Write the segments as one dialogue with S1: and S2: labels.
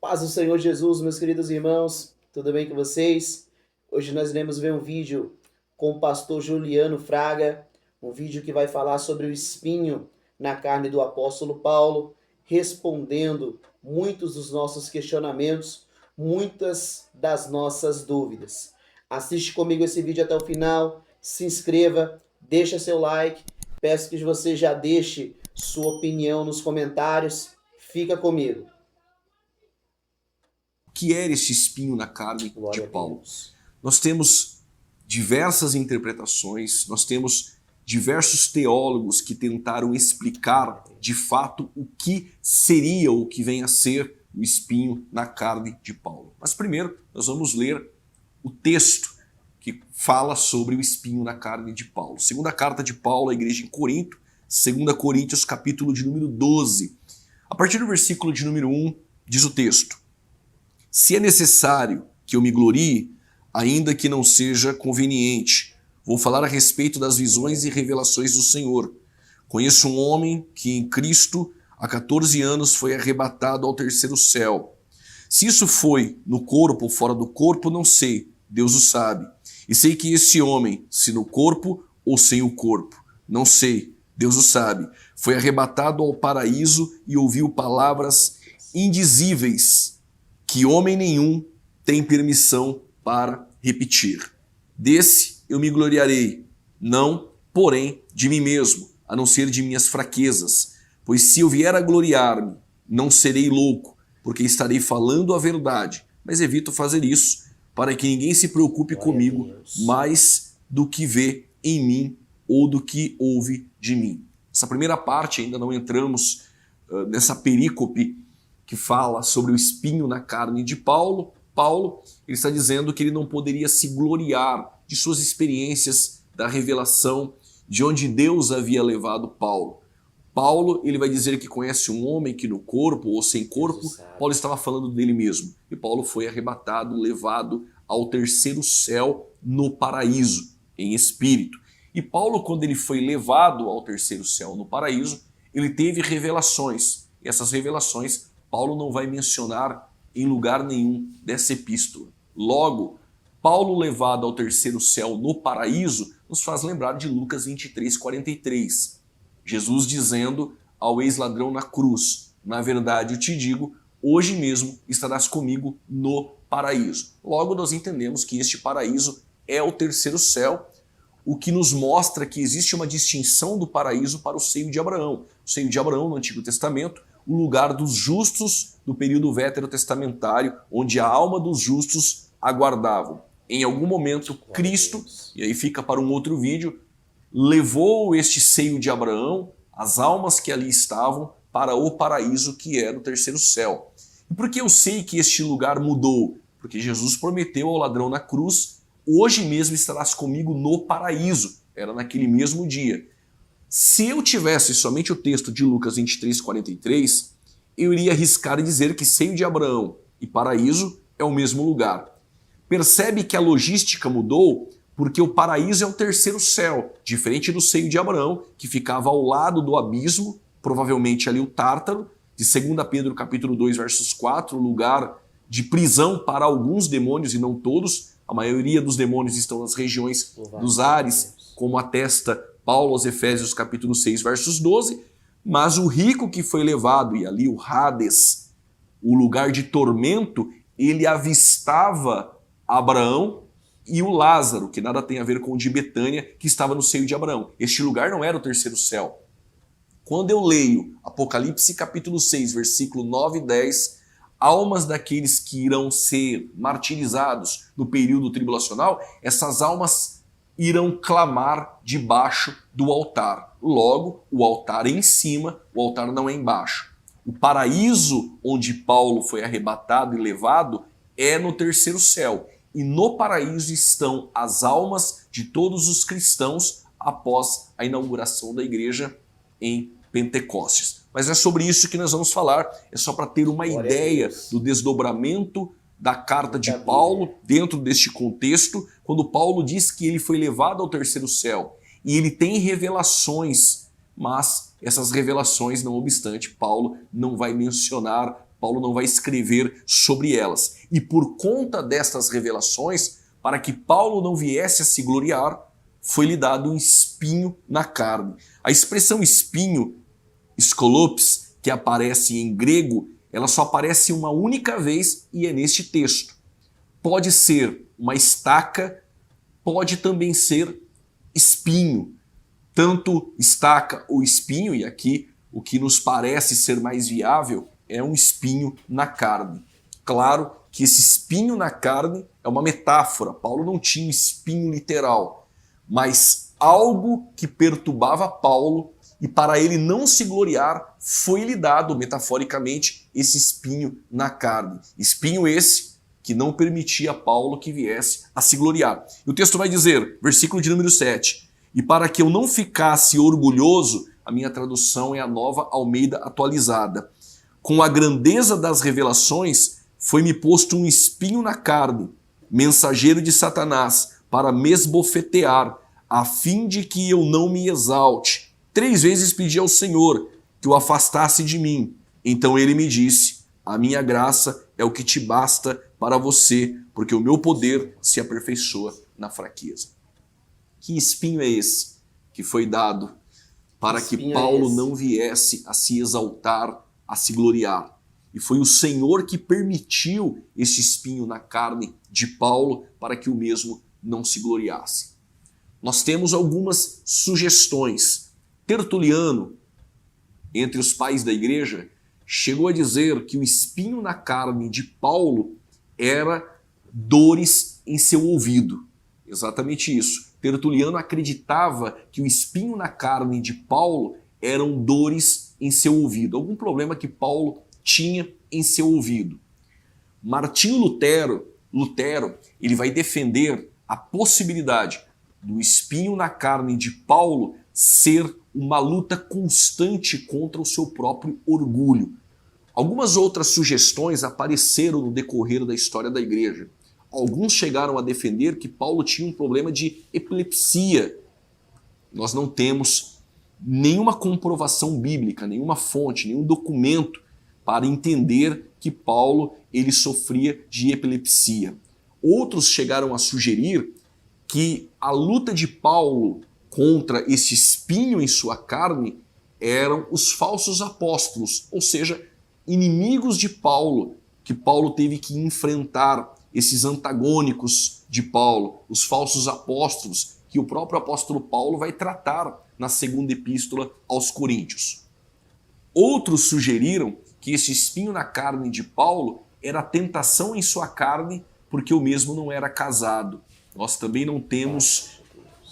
S1: Paz do Senhor Jesus, meus queridos irmãos, tudo bem com vocês? Hoje nós iremos ver um vídeo com o pastor Juliano Fraga, um vídeo que vai falar sobre o espinho na carne do apóstolo Paulo, respondendo muitos dos nossos questionamentos, muitas das nossas dúvidas. Assiste comigo esse vídeo até o final, se inscreva, deixa seu like, peço que você já deixe sua opinião nos comentários, fica comigo.
S2: Que era este espinho na carne
S1: Glória
S2: de
S1: a
S2: Paulo?
S1: Deus.
S2: Nós temos diversas interpretações, nós temos diversos teólogos que tentaram explicar de fato o que seria ou o que vem a ser o espinho na carne de Paulo. Mas primeiro nós vamos ler o texto que fala sobre o espinho na carne de Paulo. Segunda carta de Paulo à igreja em Corinto, 2 Coríntios capítulo de número 12. A partir do versículo de número 1 diz o texto: se é necessário que eu me glorie, ainda que não seja conveniente, vou falar a respeito das visões e revelações do Senhor. Conheço um homem que em Cristo há 14 anos foi arrebatado ao terceiro céu. Se isso foi no corpo ou fora do corpo, não sei, Deus o sabe. E sei que esse homem, se no corpo ou sem o corpo, não sei, Deus o sabe, foi arrebatado ao paraíso e ouviu palavras indizíveis que homem nenhum tem permissão para repetir. Desse eu me gloriarei, não, porém, de mim mesmo, a não ser de minhas fraquezas. Pois se eu vier a gloriar-me, não serei louco, porque estarei falando a verdade. Mas evito fazer isso, para que ninguém se preocupe comigo mais do que vê em mim ou do que ouve de mim. Essa primeira parte ainda não entramos nessa perícope que fala sobre o espinho na carne de Paulo. Paulo, ele está dizendo que ele não poderia se gloriar de suas experiências da revelação, de onde Deus havia levado Paulo. Paulo, ele vai dizer que conhece um homem que no corpo ou sem corpo, Paulo estava falando dele mesmo. E Paulo foi arrebatado, levado ao terceiro céu no paraíso, em espírito. E Paulo, quando ele foi levado ao terceiro céu no paraíso, ele teve revelações. E essas revelações Paulo não vai mencionar em lugar nenhum dessa epístola. Logo, Paulo levado ao terceiro céu no paraíso nos faz lembrar de Lucas 23:43. Jesus dizendo ao ex-ladrão na cruz: na verdade eu te digo, hoje mesmo estarás comigo no paraíso. Logo nós entendemos que este paraíso é o terceiro céu, o que nos mostra que existe uma distinção do paraíso para o seio de Abraão. O seio de Abraão no Antigo Testamento, o lugar dos justos do período veterotestamentário, onde a alma dos justos aguardavam. Em algum momento, Cristo, e aí fica para um outro vídeo, levou este seio de Abraão, as almas que ali estavam, para o paraíso, que era o terceiro céu. E por que eu sei que este lugar mudou? Porque Jesus prometeu ao ladrão na cruz: hoje mesmo estarás comigo no paraíso. Era naquele mesmo dia. Se eu tivesse somente o texto de Lucas 23:43, eu iria arriscar e dizer que seio de Abraão e paraíso é o mesmo lugar. Percebe que a logística mudou porque o paraíso é o terceiro céu, diferente do seio de Abraão, que ficava ao lado do abismo, provavelmente ali o Tártaro, de 2 Pedro capítulo 2, versos 4, lugar de prisão para alguns demônios e não todos. A maioria dos demônios estão nas regiões dos ares, como atesta Paulo aos Efésios capítulo 6, versos 12, mas o rico que foi levado, e ali o Hades, o lugar de tormento, ele avistava Abraão e o Lázaro, que nada tem a ver com o de Betânia, que estava no seio de Abraão. Este lugar não era o terceiro céu. Quando eu leio Apocalipse capítulo 6, versículo 9 e 10, almas daqueles que irão ser martirizados no período tribulacional, essas almas irão clamar debaixo do altar. Logo, o altar é em cima, o altar não é embaixo. O paraíso onde Paulo foi arrebatado e levado é no terceiro céu. E no paraíso estão as almas de todos os cristãos após a inauguração da igreja em Pentecostes. Mas é sobre isso que nós vamos falar, é só para ter uma ideia do desdobramento da carta de Paulo dentro deste contexto, quando Paulo diz que ele foi levado ao terceiro céu e ele tem revelações, mas essas revelações, não obstante, Paulo não vai mencionar Paulo não vai escrever sobre elas. E por conta destas revelações, para que Paulo não viesse a se gloriar, foi-lhe dado um espinho na carne. A expressão espinho, skolopes, que aparece em grego, ela só aparece uma única vez e é neste texto. Pode ser uma estaca, pode também ser espinho. Tanto estaca ou espinho, e aqui o que nos parece ser mais viável é um espinho na carne. Claro que esse espinho na carne é uma metáfora. Paulo não tinha um espinho literal, mas algo que perturbava Paulo e para ele não se gloriar, foi-lhe dado, metaforicamente, esse espinho na carne. Espinho esse que não permitia a Paulo que viesse a se gloriar. E o texto vai dizer, versículo de número 7, e para que eu não ficasse orgulhoso, a minha tradução é a Nova Almeida atualizada. Com a grandeza das revelações, foi-me posto um espinho na carne, mensageiro de Satanás, para me esbofetear, a fim de que eu não me exalte. 3 vezes pedi ao Senhor que o afastasse de mim. Então ele me disse, a minha graça é o que te basta para você, porque o meu poder se aperfeiçoa na fraqueza. Que espinho é esse que foi dado para que Paulo não viesse a se exaltar, a se gloriar? E foi o Senhor que permitiu esse espinho na carne de Paulo para que o mesmo não se gloriasse. Nós temos algumas sugestões. Tertuliano, entre os pais da igreja, chegou a dizer que o espinho na carne de Paulo era dores em seu ouvido. Exatamente isso. Tertuliano acreditava que o espinho na carne de Paulo eram dores em seu ouvido, algum problema que Paulo tinha em seu ouvido. Martinho Lutero, ele vai defender a possibilidade do espinho na carne de Paulo ser uma luta constante contra o seu próprio orgulho. Algumas outras sugestões apareceram no decorrer da história da igreja. Alguns chegaram a defender que Paulo tinha um problema de epilepsia. Nós não temos nenhuma comprovação bíblica, nenhuma fonte, nenhum documento para entender que Paulo ele sofria de epilepsia. Outros chegaram a sugerir que a luta de Paulo contra esse espinho em sua carne eram os falsos apóstolos, ou seja, inimigos de Paulo, que Paulo teve que enfrentar, esses antagônicos de Paulo, os falsos apóstolos, que o próprio apóstolo Paulo vai tratar na segunda epístola aos Coríntios. Outros sugeriram que esse espinho na carne de Paulo era a tentação em sua carne, porque o mesmo não era casado. Nós também não temos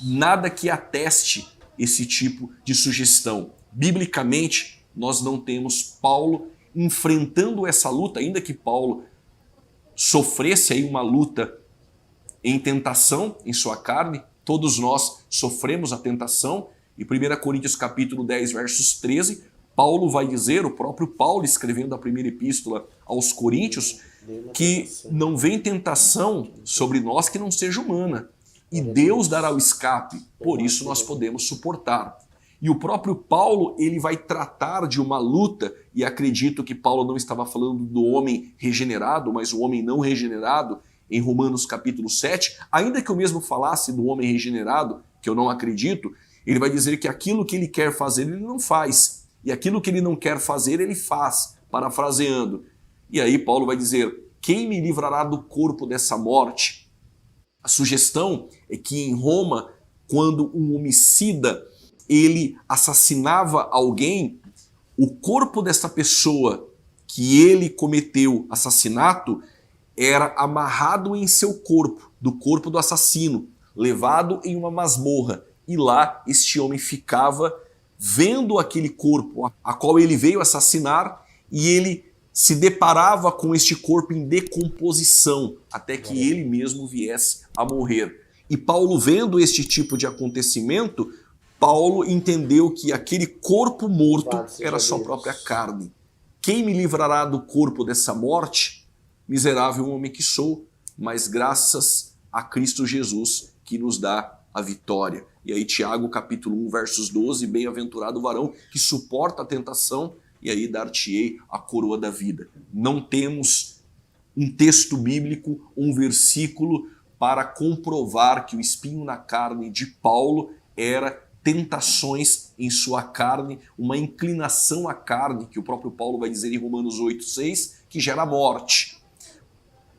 S2: nada que ateste esse tipo de sugestão. Biblicamente, nós não temos Paulo enfrentando essa luta, ainda que Paulo sofresse aí uma luta em tentação em sua carne, todos nós sofremos a tentação. Em 1 Coríntios capítulo 10, versos 13, Paulo vai dizer, o próprio Paulo escrevendo a primeira epístola aos Coríntios, que não vem tentação sobre nós que não seja humana. E Deus dará o escape, por isso nós podemos suportar. E o próprio Paulo, ele vai tratar de uma luta, e acredito que Paulo não estava falando do homem regenerado, mas o homem não regenerado, em Romanos capítulo 7, ainda que eu mesmo falasse do homem regenerado, que eu não acredito, ele vai dizer que aquilo que ele quer fazer, ele não faz, e aquilo que ele não quer fazer, ele faz, parafraseando. E aí Paulo vai dizer, quem me livrará do corpo dessa morte? A sugestão é que em Roma, quando um homicida ele assassinava alguém, o corpo dessa pessoa que ele cometeu assassinato era amarrado em seu corpo, do corpo do assassino, levado em uma masmorra. E lá este homem ficava vendo aquele corpo a qual ele veio assassinar e ele se deparava com este corpo em decomposição até que ele mesmo viesse a morrer. E Paulo, vendo este tipo de acontecimento, Paulo entendeu que aquele corpo morto era sua própria carne. Quem me livrará do corpo dessa morte? Miserável homem que sou, mas graças a Cristo Jesus que nos dá a vitória. E aí Tiago capítulo 1, versos 12, bem-aventurado o varão que suporta a tentação, e aí dar-te-ei a coroa da vida. Não temos um texto bíblico, um versículo para comprovar que o espinho na carne de Paulo era tentações em sua carne, uma inclinação à carne, que o próprio Paulo vai dizer em Romanos 8,6, que gera morte.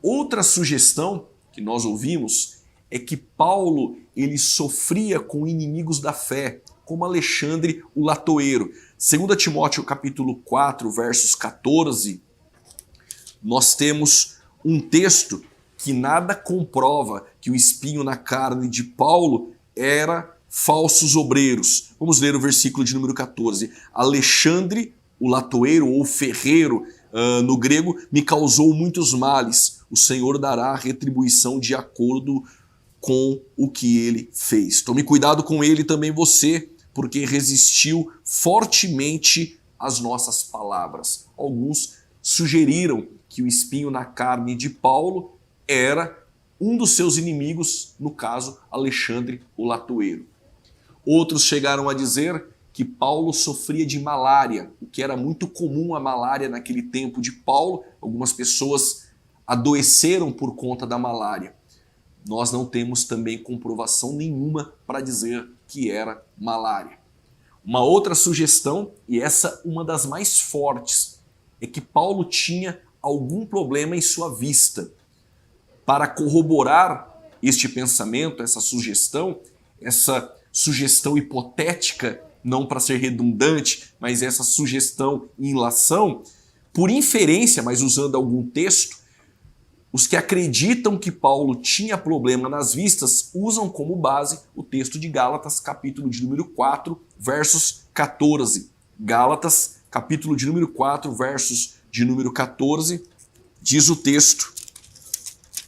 S2: Outra sugestão que nós ouvimos é que Paulo ele sofria com inimigos da fé, como Alexandre o Latoeiro. 2 Timóteo capítulo 4, versos 14, nós temos um texto que nada comprova que o espinho na carne de Paulo era falsos obreiros. Vamos ler o versículo de número 14. Alexandre, o latoeiro ou ferreiro, no grego, me causou muitos males. O Senhor dará retribuição de acordo com o que ele fez. Tome cuidado com ele também você, porque resistiu fortemente às nossas palavras. Alguns sugeriram que o espinho na carne de Paulo era um dos seus inimigos, no caso, Alexandre o latoeiro. Outros chegaram a dizer que Paulo sofria de malária, o que era muito comum a malária naquele tempo de Paulo. Algumas pessoas adoeceram por conta da malária. Nós não temos também comprovação nenhuma para dizer que era malária. Uma outra sugestão, e essa uma das mais fortes, é que Paulo tinha algum problema em sua vista. Para corroborar este pensamento, essa sugestão hipotética, não para ser redundante, mas essa sugestão em ilação, por inferência, mas usando algum texto, os que acreditam que Paulo tinha problema nas vistas usam como base o texto de Gálatas, capítulo de número 4, versos 14. Gálatas, capítulo de número 4, versos de número 14, diz o texto,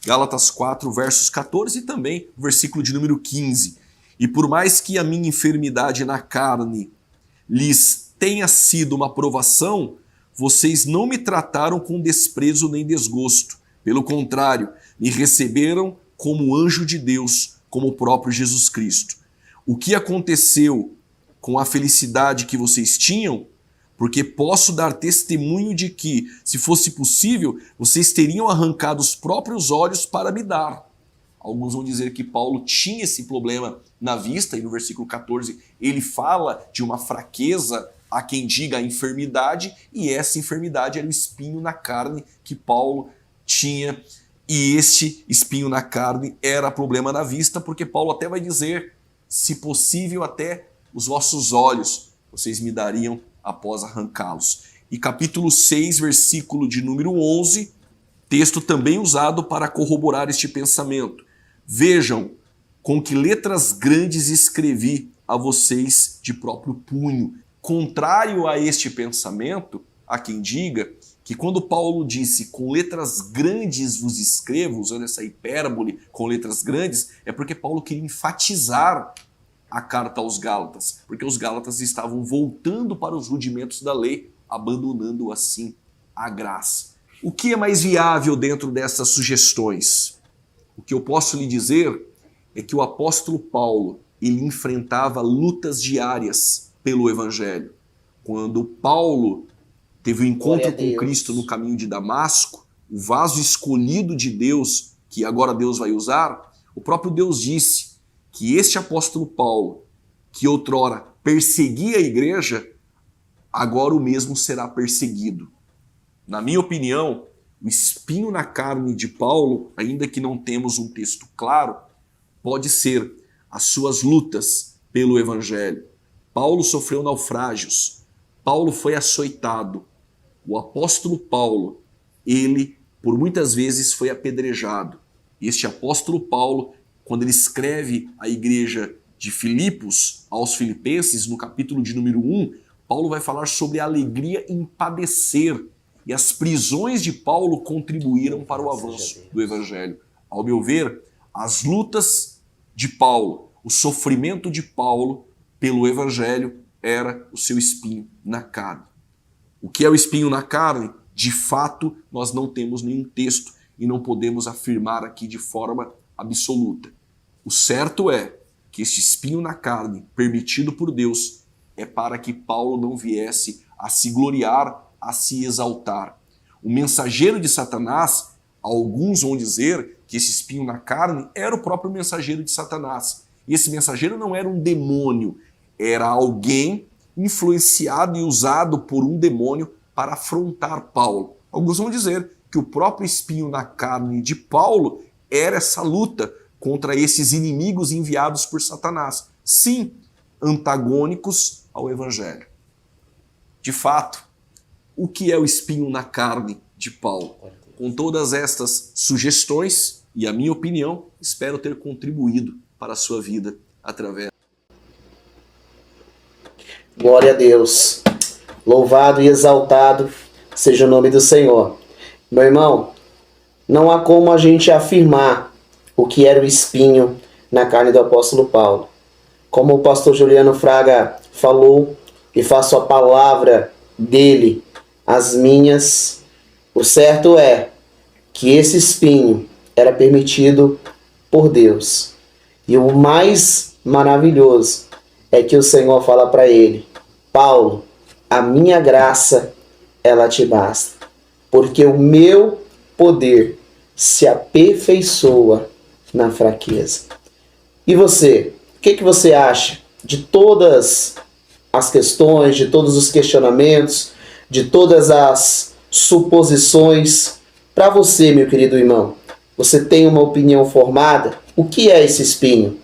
S2: Gálatas 4, versos 14 e também o versículo de número 15. E por mais que a minha enfermidade na carne lhes tenha sido uma provação, vocês não me trataram com desprezo nem desgosto. Pelo contrário, me receberam como anjo de Deus, como o próprio Jesus Cristo. O que aconteceu com a felicidade que vocês tinham? Porque posso dar testemunho de que, se fosse possível, vocês teriam arrancado os próprios olhos para me dar. Alguns vão dizer que Paulo tinha esse problema na vista, e no versículo 14 ele fala de uma fraqueza, há quem diga a enfermidade, e essa enfermidade era o espinho na carne que Paulo tinha, e este espinho na carne era problema na vista, porque Paulo até vai dizer, se possível até os vossos olhos vocês me dariam após arrancá-los. E capítulo 6, versículo de número 11, texto também usado para corroborar este pensamento. Vejam com que letras grandes escrevi a vocês de próprio punho. Contrário a este pensamento, há quem diga que quando Paulo disse com letras grandes vos escrevo, usando essa hipérbole com letras grandes, é porque Paulo queria enfatizar a carta aos Gálatas, porque os Gálatas estavam voltando para os rudimentos da lei, abandonando assim a graça. O que é mais viável dentro dessas sugestões? O que eu posso lhe dizer é que o apóstolo Paulo, ele enfrentava lutas diárias pelo evangelho. Quando Paulo teve um encontro com Cristo no caminho de Damasco, o vaso escolhido de Deus, que agora Deus vai usar, o próprio Deus disse que este apóstolo Paulo, que outrora perseguia a igreja, agora o mesmo será perseguido. Na minha opinião, o espinho na carne de Paulo, ainda que não temos um texto claro, pode ser as suas lutas pelo evangelho. Paulo sofreu naufrágios, Paulo foi açoitado. O apóstolo Paulo, ele por muitas vezes foi apedrejado. Este apóstolo Paulo, quando ele escreve à igreja de Filipos, aos filipenses, no capítulo de número 1, Paulo vai falar sobre a alegria em padecer. E as prisões de Paulo contribuíram para o avanço do evangelho. Ao meu ver, as lutas de Paulo, o sofrimento de Paulo pelo evangelho era o seu espinho na carne. O que é o espinho na carne? De fato, nós não temos nenhum texto e não podemos afirmar aqui de forma absoluta. O certo é que este espinho na carne, permitido por Deus, é para que Paulo não viesse a se gloriar, a se exaltar. O mensageiro de Satanás, alguns vão dizer que esse espinho na carne era o próprio mensageiro de Satanás. E esse mensageiro não era um demônio, era alguém influenciado e usado por um demônio para afrontar Paulo. Alguns vão dizer que o próprio espinho na carne de Paulo era essa luta contra esses inimigos enviados por Satanás. Sim, antagônicos ao Evangelho. De fato, o que é o espinho na carne de Paulo? Com todas estas sugestões e a minha opinião, espero ter contribuído para a sua vida através.
S1: Glória a Deus. Louvado e exaltado seja o nome do Senhor. Meu irmão, não há como a gente afirmar o que era o espinho na carne do apóstolo Paulo. Como o pastor Juliano Fraga falou, e faço a palavra dele as minhas, o certo é que esse espinho era permitido por Deus. E o mais maravilhoso é que o Senhor fala para ele: Paulo, a minha graça, ela te basta, porque o meu poder se aperfeiçoa na fraqueza. E você? O que você acha de todas as questões, de todos os questionamentos, de todas as suposições? Para você, meu querido irmão, você tem uma opinião formada? O que é esse espinho?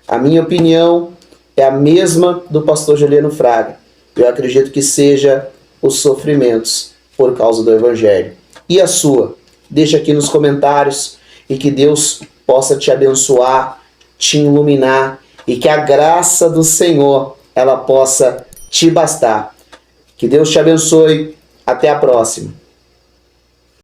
S1: A minha opinião é a mesma do pastor Juliano Fraga. Eu acredito que seja os sofrimentos por causa do Evangelho. E a sua? Deixa aqui nos comentários, e que Deus possa te abençoar, te iluminar, e que a graça do Senhor ela possa te bastar. Que Deus te abençoe. Até a próxima.